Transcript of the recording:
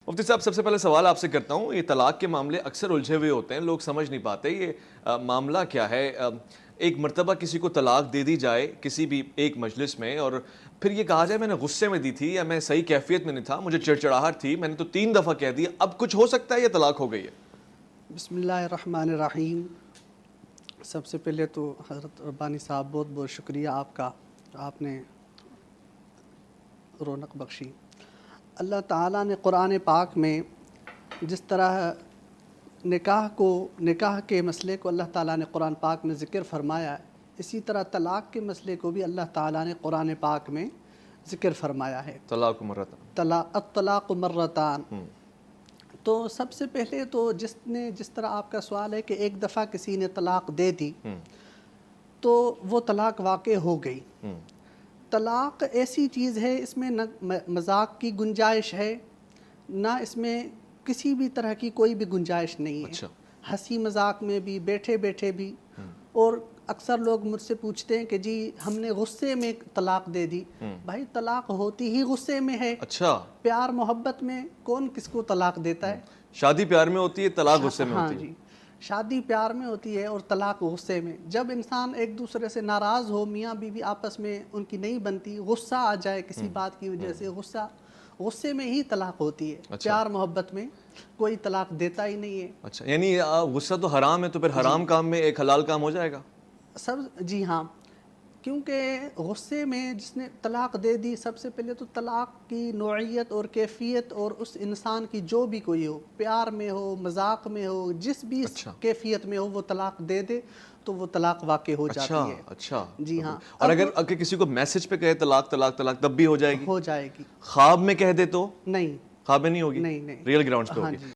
مفتی صاحب سب سے پہلے سوال آپ سے کرتا ہوں، یہ طلاق کے معاملے اکثر الجھے ہوئے ہوتے ہیں، لوگ سمجھ نہیں پاتے یہ معاملہ کیا ہے۔ ایک مرتبہ کسی کو طلاق دے دی جائے کسی بھی ایک مجلس میں، اور پھر یہ کہا جائے میں نے غصے میں دی تھی یا میں صحیح کیفیت میں نہیں تھا، مجھے چڑچڑاہٹ تھی، میں نے تو 3 دفعہ کہہ دیا، اب کچھ ہو سکتا ہے یہ طلاق ہو گئی ہے؟ بسم اللہ الرحمن الرحیم۔ سب سے پہلے تو حضرت ربانی صاحب بہت بہت شکریہ آپ کا، آپ نے رونق بخشی۔ اللہ تعالیٰ نے قرآن پاک میں جس طرح نکاح کے مسئلے کو اللہ تعالیٰ نے قرآن پاک میں ذکر فرمایا ہے، اسی طرح طلاق کے مسئلے کو بھی اللہ تعالیٰ نے قرآن پاک میں ذکر فرمایا ہے۔ طلاق مرتان، الطلاق مرتان۔ تو سب سے پہلے تو جس طرح آپ کا سوال ہے کہ ایک دفعہ کسی نے طلاق دے دی تو وہ طلاق واقع ہو گئی۔ طلاق ایسی چیز ہے، اس میں نہ مذاق کی گنجائش ہے، نہ اس میں کسی بھی طرح کی کوئی بھی گنجائش نہیں ہے۔ ہنسی مذاق میں بھی، بیٹھے بیٹھے بھی۔ اور اکثر لوگ مجھ سے پوچھتے ہیں کہ جی ہم نے غصے میں طلاق دے دی۔ بھائی طلاق ہوتی ہی غصے میں ہے۔ پیار محبت میں کون کس کو طلاق دیتا ہے؟ شادی پیار میں ہوتی ہے، طلاق غصے میں ہوتی ہے۔ ہاں جی، شادی پیار میں ہوتی ہے اور طلاق غصے میں۔ جب انسان ایک دوسرے سے ناراض ہو، میاں بیوی آپس میں ان کی نہیں بنتی، غصہ آ جائے کسی بات کی وجہ سے، غصے میں ہی طلاق ہوتی ہے۔ پیار محبت میں کوئی طلاق دیتا ہی نہیں ہے۔ اچھا، یعنی غصہ تو حرام ہے، تو پھر حرام کام میں ایک حلال کام ہو جائے گا؟ جی ہاں، کیونکہ غصے میں جس نے طلاق دے دی، سب سے پہلے تو طلاق کی نوعیت اور کیفیت اور اس انسان کی جو بھی کوئی ہو، پیار میں ہو، مذاق میں ہو، جس بھی کیفیت میں ہو، وہ طلاق دے دے تو وہ طلاق واقع ہو جاتی ہے۔ اچھا جی ہاں۔ اور اگر کسی کو میسج پہ کہے طلاق طلاق طلاق تب بھی ہو جائے گی؟ ہو جائے گی۔ خواب میں کہہ دے تو؟ نہیں، خواب میں نہیں ہوگی، نہیں، ریئل گراؤنڈز پہ ہوگی۔